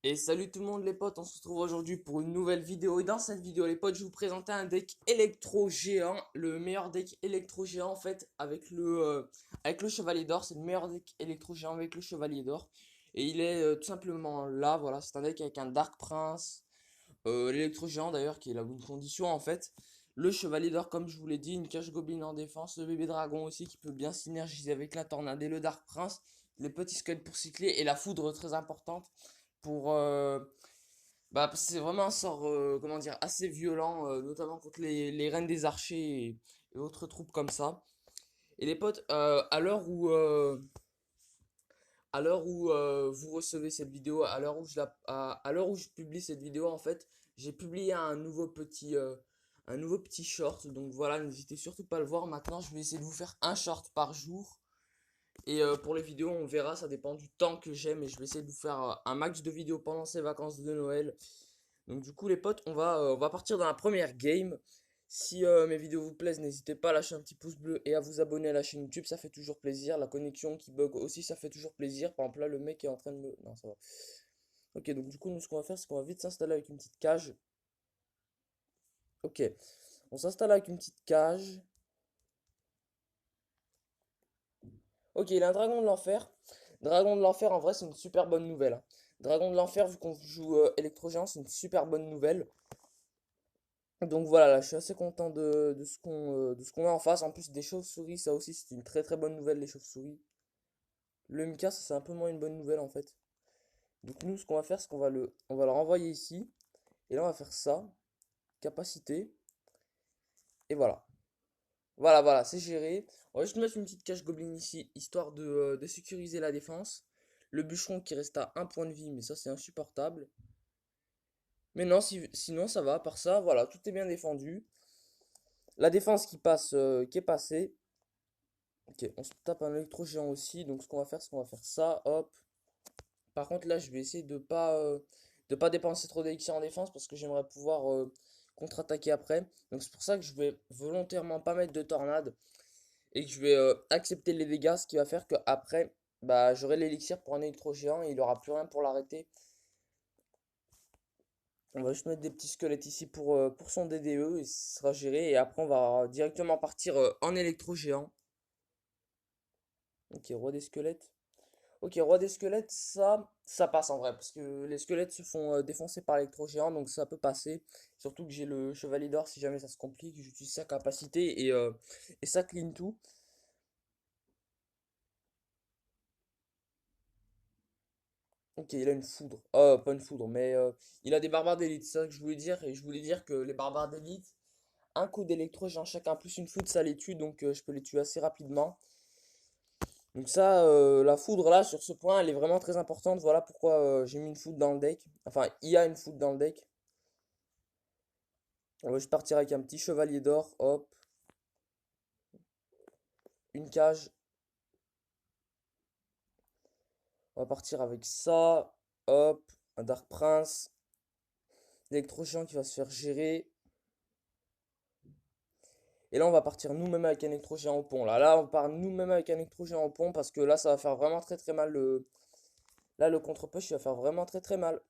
Et salut tout le monde les potes, on se retrouve aujourd'hui pour une nouvelle vidéo. Et dans cette vidéo les potes, je vais vous présenter un deck électro géant, le meilleur deck électro géant en fait avec le chevalier d'or. C'est le meilleur deck électro géant avec le chevalier d'or. Et il est tout simplement là, voilà, c'est un deck avec un Dark Prince, l'électro géant d'ailleurs qui est la bonne condition en fait. Le chevalier d'or comme je vous l'ai dit, une cage goblin en défense, le bébé dragon aussi qui peut bien synergiser avec la tornade et le Dark Prince, les petits squelettes pour cycler et la foudre très importante pour c'est vraiment un sort comment dire assez violent notamment contre les reines des archers et autres troupes comme ça. Et les potes à l'heure où vous recevez cette vidéo, à l'heure où je publie cette vidéo en fait, j'ai publié un nouveau petit short. Donc voilà, n'hésitez surtout pas à le voir. Maintenant, je vais essayer de vous faire un short par jour. Et pour les vidéos, on verra, ça dépend du temps que j'ai, mais je vais essayer de vous faire un max de vidéos pendant ces vacances de Noël. Donc du coup les potes, on va partir dans la première game. Si mes vidéos vous plaisent, n'hésitez pas à lâcher un petit pouce bleu et à vous abonner à la chaîne YouTube, ça fait toujours plaisir. La connexion qui bug aussi, ça fait toujours plaisir. Par exemple là, le mec est en train de me... Non, ça va. Ok, donc du coup, nous ce qu'on va faire, c'est qu'on va vite s'installer avec une petite cage. Ok, on s'installe avec une petite cage. Ok, il a un dragon de l'enfer. Dragon de l'enfer, en vrai, c'est une super bonne nouvelle, hein. Dragon de l'enfer, vu qu'on joue électrogéant, c'est une super bonne nouvelle. Donc voilà, là, je suis assez content de ce qu'on a en face. En plus des chauves-souris, ça aussi, c'est une très très bonne nouvelle, les chauves-souris. Le Mika, ça, c'est un peu moins une bonne nouvelle en fait. Donc nous, ce qu'on va faire, c'est on va le renvoyer ici. Et là, on va faire ça. Capacité. Et voilà. Voilà, c'est géré. On va juste mettre une petite cage gobelin ici, histoire de sécuriser la défense. Le bûcheron qui reste à un point de vie, mais ça, c'est insupportable. Mais non, sinon, ça va. À part ça, voilà, tout est bien défendu. La défense qui est passée. Ok, on se tape un électro géant aussi. Donc ce qu'on va faire, c'est qu'on va faire ça. Hop. Par contre, là, je vais essayer de pas dépenser trop d'élixir en défense parce que j'aimerais pouvoir contre-attaquer après. Donc c'est pour ça que je vais volontairement pas mettre de tornade et que je vais accepter les dégâts, ce qui va faire que après, bah, j'aurai l'élixir pour un électro géant et il aura plus rien pour l'arrêter. On va juste mettre des petits squelettes ici pour son DDE et ce sera géré. Et après, on va directement partir en électro géant. Ok, roi des squelettes. Ok, roi des squelettes, ça passe en vrai, parce que les squelettes se font défoncer par l'électro-géant, donc ça peut passer. Surtout que j'ai le chevalier d'or, si jamais ça se complique, j'utilise sa capacité et ça clean tout. Ok, il a une foudre. Pas une foudre, mais il a des barbares d'élite, c'est ça que je voulais dire. Et je voulais dire que les barbares d'élite, un coup d'électro-géant chacun plus une foudre, ça les tue, donc je peux les tuer assez rapidement. Donc ça, la foudre là, sur ce point, elle est vraiment très importante. Voilà pourquoi j'ai mis une foudre dans le deck. Enfin, il y a une foudre dans le deck. On va juste partir avec un petit chevalier d'or, hop, une cage. On va partir avec ça, hop, un Dark Prince, l'électro-géant qui va se faire gérer. Et là, on va partir nous-mêmes avec un électro-géant au pont. Là, on part nous-mêmes avec un électro-géant au pont parce que là, ça va faire vraiment très très mal. Là, le contre-push, il va faire vraiment très très mal.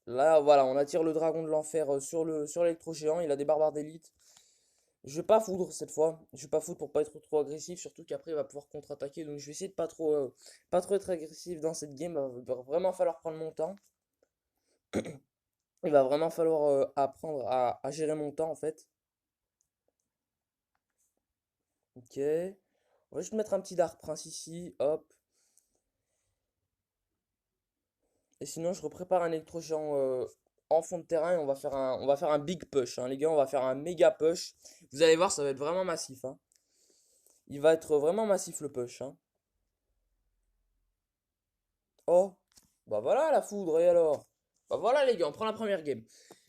Là, voilà, on attire le dragon de l'enfer sur l'électro-géant. Il a des barbares d'élite. Je vais pas foudre cette fois. Je vais pas foudre pour pas être trop agressif. Surtout qu'après, il va pouvoir contre-attaquer. Donc, je vais essayer de pas trop être agressif dans cette game. Il va vraiment falloir prendre mon temps. Il va vraiment falloir apprendre à gérer mon temps en fait. Ok. On va juste mettre un petit Dark Prince ici. Hop. Et sinon, je reprépare un électro-géant en fond de terrain et on va faire un big push, hein, les gars. On va faire un méga push. Vous allez voir, ça va être vraiment massif, hein. Il va être vraiment massif le push, hein. Oh. Bah voilà la foudre, et alors? Bah voilà les gars, on prend la première game.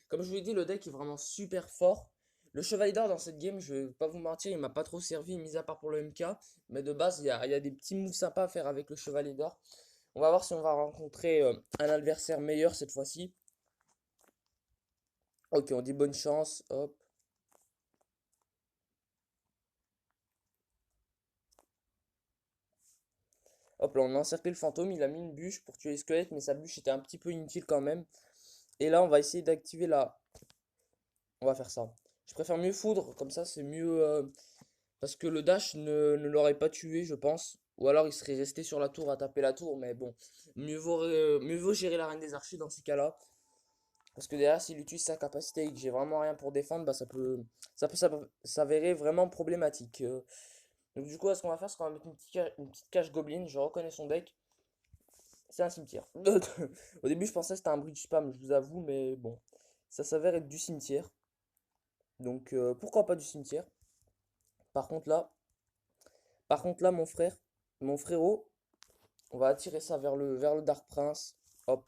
Comme je vous l'ai dit, le deck est vraiment super fort. Le chevalier d'or dans cette game, je vais pas vous mentir, il m'a pas trop servi, mis à part pour le MK. Mais de base, il y a des petits moves sympas à faire avec le chevalier d'or. On va voir si on va rencontrer un adversaire meilleur cette fois-ci. Ok, on dit bonne chance. Hop. Hop là, on a encerclé le fantôme, il a mis une bûche pour tuer les squelettes, mais sa bûche était un petit peu inutile quand même. Et là, on va essayer d'activer la... On va faire ça. Je préfère mieux foudre, comme ça c'est mieux... parce que le dash ne l'aurait pas tué, je pense. Ou alors il serait resté sur la tour à taper la tour, mais bon. Mieux vaut gérer la reine des archers dans ces cas-là. Parce que derrière, s'il utilise sa capacité et que j'ai vraiment rien pour défendre, bah ça peut s'avérer vraiment problématique. Donc du coup, ce qu'on va faire, c'est qu'on va mettre une petite cage gobelin. Je reconnais son deck. C'est un cimetière. Au début, je pensais que c'était un bridge spam, je vous avoue, mais bon. Ça s'avère être du cimetière. Donc pourquoi pas du cimetière? Par contre là, mon frérot, on va attirer ça vers le Dark Prince. Hop.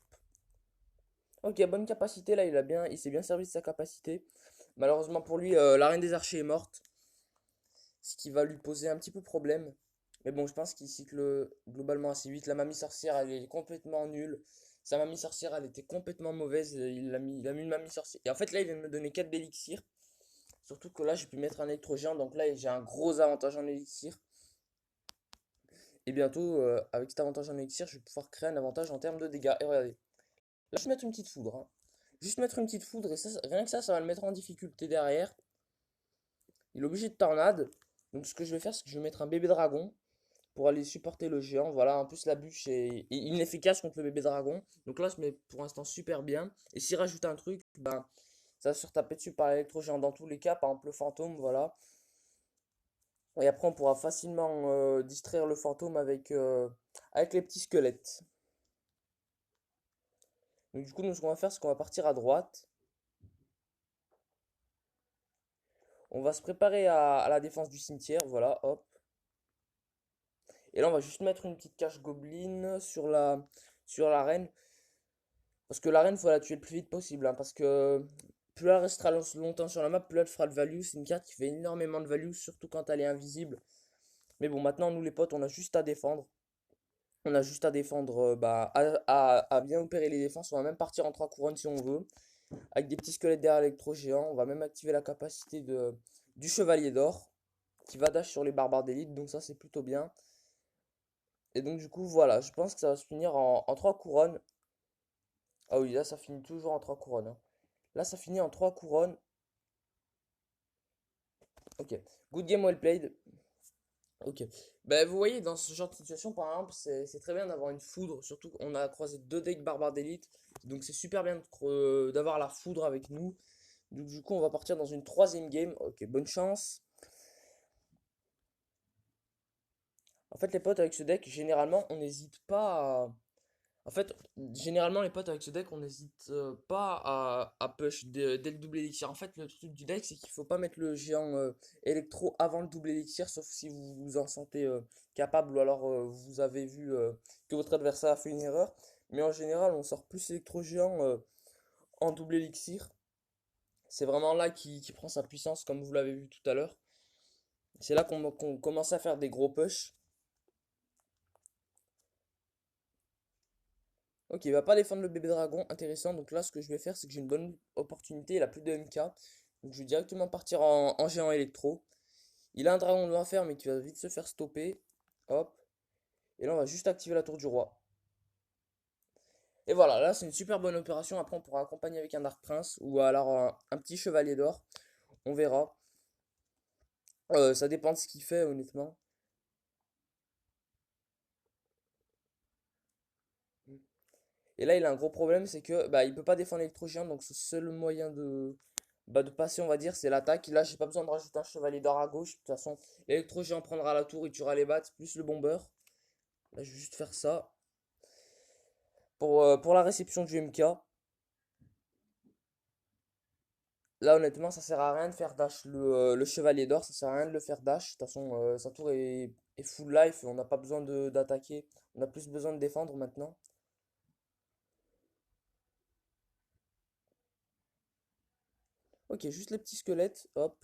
Ok, bonne capacité là, il s'est bien servi de sa capacité. Malheureusement pour lui, la reine des archers est morte, ce qui va lui poser un petit peu problème. Mais bon, je pense qu'il cycle globalement assez vite. La mamie sorcière, elle est complètement nulle. Sa mamie sorcière, elle était complètement mauvaise. Il a mis une mamie sorcière. Et en fait, là, il vient de me donner 4 d'élixirs. Surtout que là, j'ai pu mettre un électrogéant. Donc là, j'ai un gros avantage en élixir. Et bientôt, avec cet avantage en élixir, je vais pouvoir créer un avantage en termes de dégâts. Et regardez. Là, je vais mettre une petite foudre, hein. Juste mettre une petite foudre. Et ça, rien que ça va le mettre en difficulté derrière. Il est obligé de tornade. Donc ce que je vais faire, c'est que je vais mettre un bébé dragon pour aller supporter le géant. Voilà, en plus la bûche est inefficace contre le bébé dragon. Donc là, je mets pour l'instant super bien. Et s'il rajoute un truc, ben, ça va se faire taper dessus par l'électro-géant dans tous les cas. Par exemple, le fantôme, voilà. Et après, on pourra facilement distraire le fantôme avec les petits squelettes. Donc du coup, nous, ce qu'on va faire, c'est qu'on va partir à droite. On va se préparer à la défense du cimetière. Voilà, hop. Et là, on va juste mettre une petite cache gobelin sur la reine. Parce que la reine, faut la tuer le plus vite possible, hein, parce que plus elle restera longtemps sur la map, plus elle fera de value. C'est une carte qui fait énormément de value, surtout quand elle est invisible. Mais bon, maintenant, nous les potes, on a juste à défendre. On a juste à défendre, bah, à bien opérer les défenses. On va même partir en 3 couronnes si on veut. Avec des petits squelettes derrière électro géant. On va même activer la capacité du chevalier d'or, qui va dash sur les barbares d'élite. Donc ça, c'est plutôt bien. Et donc, du coup, voilà, je pense que ça va se finir en 3 couronnes. Ah oui, là, ça finit toujours en 3 couronnes, hein. Là, ça finit en 3 couronnes. Ok. Good game, well played. Ok. Ben, vous voyez, dans ce genre de situation, par exemple, c'est très bien d'avoir une foudre. Surtout qu'on a croisé 2 decks barbares d'élite. Donc, c'est super bien d'avoir la foudre avec nous. Donc, du coup, on va partir dans une troisième game. Ok, bonne chance. En fait, les potes, avec ce deck, généralement, on n'hésite pas à... En fait, généralement, les potes avec ce deck, on n'hésite pas à push dès le double élixir. En fait, le truc du deck, c'est qu'il faut pas mettre le géant électro avant le double élixir, sauf si vous vous en sentez capable ou alors vous avez vu que votre adversaire a fait une erreur. Mais en général, on sort plus électro géant en double élixir. C'est vraiment là qui prend sa puissance, comme vous l'avez vu tout à l'heure. C'est là qu'on commence à faire des gros push. Ok, il va pas défendre le bébé dragon, intéressant. Donc là, ce que je vais faire, c'est que j'ai une bonne opportunité. Il a plus de MK. Donc je vais directement partir en géant électro. Il a un dragon de l'enfer, mais qui va vite se faire stopper. Hop. Et là, on va juste activer la tour du roi. Et voilà, là, c'est une super bonne opération. Après, on pourra accompagner avec un Dark Prince ou alors un petit chevalier d'or. On verra. Ça dépend de ce qu'il fait, honnêtement. Et là, il a un gros problème, c'est que bah, il peut pas défendre l'électro-géant. Donc, ce seul moyen de passer, on va dire, c'est l'attaque. Là, j'ai pas besoin de rajouter un chevalier d'or à gauche. De toute façon, l'électro-géant prendra la tour, il tuera les bats, plus le bomber. Là, je vais juste faire ça. Pour la réception du MK. Là, honnêtement, ça sert à rien de faire dash le chevalier d'or. Ça sert à rien de le faire dash. De toute façon, sa tour est full life et on n'a pas besoin d'attaquer. On a plus besoin de défendre maintenant. Ok, juste les petits squelettes. Hop.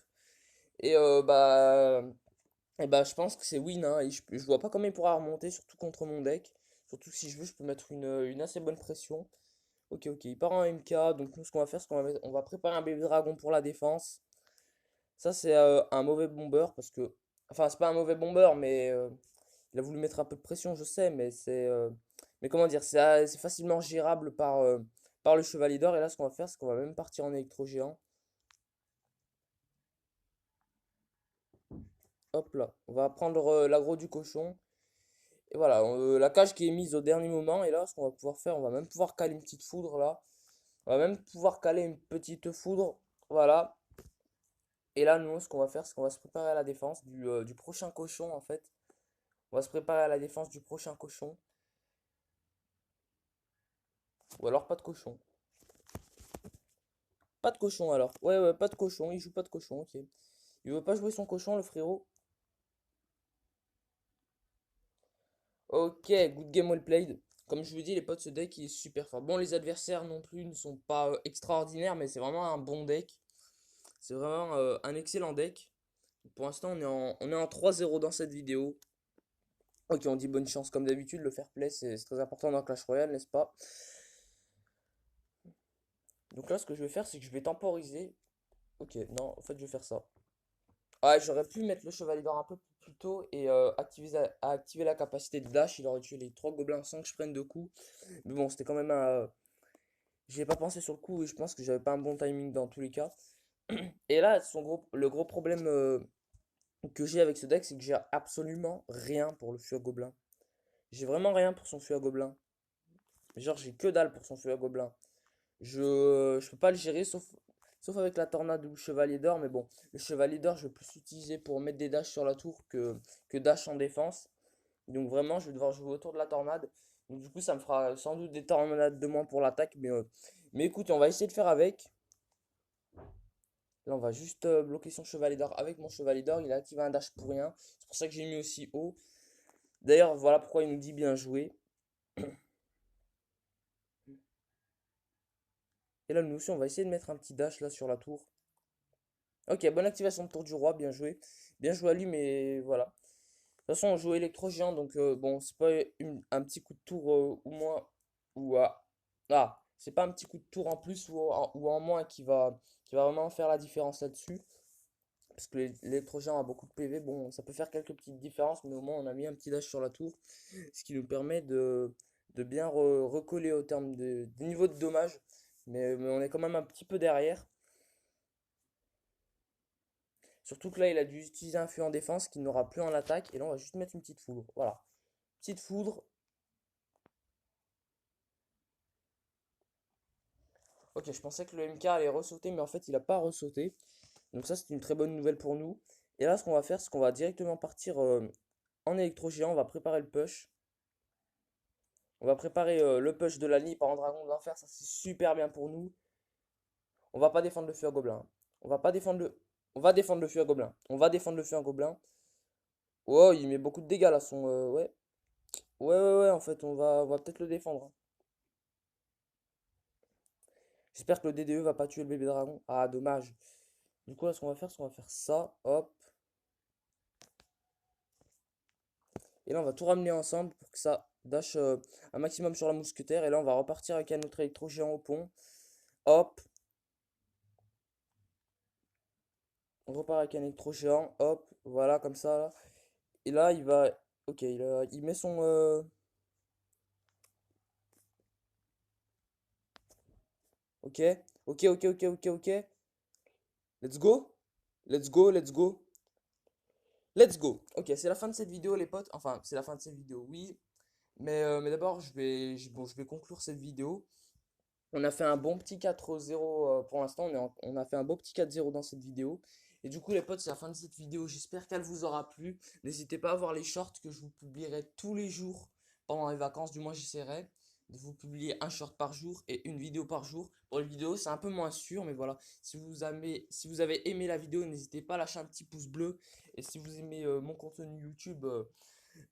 Et bah, je pense que c'est win, hein, et je vois pas comment il pourra remonter, surtout contre mon deck. Surtout que si je veux, je peux mettre une assez bonne pression. Ok, ok, il part en MK. Donc nous, ce qu'on va faire, c'est qu'on va préparer un bébé dragon pour la défense. Ça, c'est un mauvais bomber parce que... Enfin, c'est pas un mauvais bomber, mais Il a voulu mettre un peu de pression, je sais, mais mais comment dire, c'est facilement gérable par le Chevalier d'Or. Et là, ce qu'on va faire, c'est qu'on va même partir en électro géant. Hop là, on va prendre l'aggro du cochon. Et voilà, la cage qui est mise au dernier moment. Et là, ce qu'on va pouvoir faire, on va même pouvoir caler une petite foudre là. On va même pouvoir caler une petite foudre. Voilà. Et là, nous, ce qu'on va faire, c'est qu'on va se préparer à la défense du prochain cochon, en fait. On va se préparer à la défense du prochain cochon. Ou alors pas de cochon. Pas de cochon alors. Ouais, ouais, pas de cochon. Il joue pas de cochon, ok. Il veut pas jouer son cochon, le frérot. Ok, good game well played. Comme je vous dis, les potes, ce deck il est super fort. Bon, les adversaires non plus ne sont pas extraordinaires, mais c'est vraiment un bon deck. C'est vraiment un excellent deck. Pour l'instant, on est en 3-0 dans cette vidéo. Ok, on dit bonne chance comme d'habitude. Le fair play, c'est très important dans Clash Royale, n'est-ce pas? Donc là, ce que je vais faire, c'est que je vais temporiser. Ok, non, en fait, je vais faire ça. Ouais, j'aurais pu mettre le chevalier d'or un peu plus tôt et activer la capacité de dash. Il aurait tué les 3 gobelins sans que je prenne de coups. Mais bon, c'était quand même un. J'y ai pas pensé sur le coup et je pense que j'avais pas un bon timing dans tous les cas. Et là, le gros problème que j'ai avec ce deck, c'est que j'ai absolument rien pour le feu à gobelin. J'ai vraiment rien pour son feu à gobelin. Genre, j'ai que dalle pour son feu à gobelin. Je peux pas le gérer sauf avec la tornade ou le chevalier d'or. Mais bon, le chevalier d'or, je vais plus l'utiliser pour mettre des dashs sur la tour que dash en défense. Donc vraiment, je vais devoir jouer autour de la tornade. Donc du coup, ça me fera sans doute des tornades de moins pour l'attaque. Mais écoute, on va essayer de faire avec. Là, on va juste bloquer son chevalier d'or avec mon chevalier d'or. Il a activé un dash pour rien. C'est pour ça que j'ai mis aussi haut. D'ailleurs, voilà pourquoi il nous dit bien joué. Et là, nous aussi, on va essayer de mettre un petit dash là sur la tour. Ok, bonne activation de tour du roi, bien joué. Bien joué à lui, mais voilà. De toute façon, on joue électro-géant, donc bon, c'est pas un petit coup de tour ou moins. Ou à. Ah, c'est pas un petit coup de tour en plus ou en moins qui va vraiment faire la différence là-dessus. Parce que l'électro-géant a beaucoup de PV. Bon, ça peut faire quelques petites différences, mais au moins on a mis un petit dash sur la tour. Ce qui nous permet de bien recoller au terme du niveau de dommage. Mais on est quand même un petit peu derrière. Surtout que là, il a dû utiliser un feu en défense qu'il n'aura plus en attaque. Et là, on va juste mettre une petite foudre. Voilà. Petite foudre. Ok, je pensais que le MK allait ressauter, mais en fait, il n'a pas ressauté. Donc ça, c'est une très bonne nouvelle pour nous. Et là, ce qu'on va faire, c'est qu'on va directement partir en électro-géant. On va préparer le push. On va préparer le push de la ligne par en dragon de l'enfer. Ça, c'est super bien pour nous. On va pas défendre le feu à gobelin. On va pas défendre le... On va défendre le feu à gobelin. On va défendre le feu à gobelin. Oh, il met beaucoup de dégâts là, son... ouais. Ouais, en fait, on va peut-être le défendre, hein. J'espère que le DDE va pas tuer le bébé dragon. Ah, dommage. Du coup, là, ce qu'on va faire, c'est qu'on va faire ça. Hop. Et là, on va tout ramener ensemble pour que ça dash un maximum sur la mousquetaire. Et là, on va repartir avec un autre électro géant au pont. Hop. On repart avec un électro géant. Hop. Voilà, comme ça, là. Et là, il va... Ok, il met son... Ok. Ok. Let's go. Let's go, let's go. Let's go. Ok, c'est la fin de cette vidéo, les potes. Enfin, c'est la fin de cette vidéo, oui. Mais d'abord, bon, je vais conclure cette vidéo. On a fait un bon petit 4-0 pour l'instant. On a fait un beau petit 4-0 dans cette vidéo. Et du coup, les potes, c'est la fin de cette vidéo. J'espère qu'elle vous aura plu. N'hésitez pas à voir les shorts que je vous publierai tous les jours pendant les vacances. Du moins, j'essaierai de vous publier un short par jour et une vidéo par jour. Pour les vidéos, c'est un peu moins sûr, mais voilà. Si vous avez aimé la vidéo, n'hésitez pas à lâcher un petit pouce bleu. Et si vous aimez mon contenu YouTube,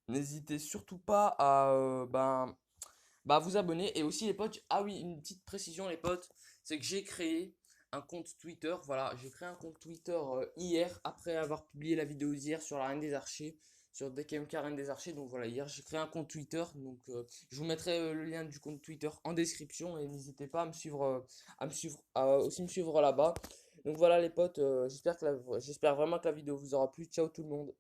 n'hésitez surtout pas à vous abonner. Et aussi les potes, ah oui, une petite précision les potes, c'est que j'ai créé un compte Twitter. Voilà, j'ai créé un compte Twitter hier, après avoir publié la vidéo d'hier sur la Reine des Archers, sur DKMK Reine des Archers. Donc voilà, hier j'ai créé un compte Twitter. Donc je vous mettrai le lien du compte Twitter en description. Et n'hésitez pas à aussi me suivre là-bas. Donc voilà les potes, j'espère vraiment que la vidéo vous aura plu. Ciao tout le monde.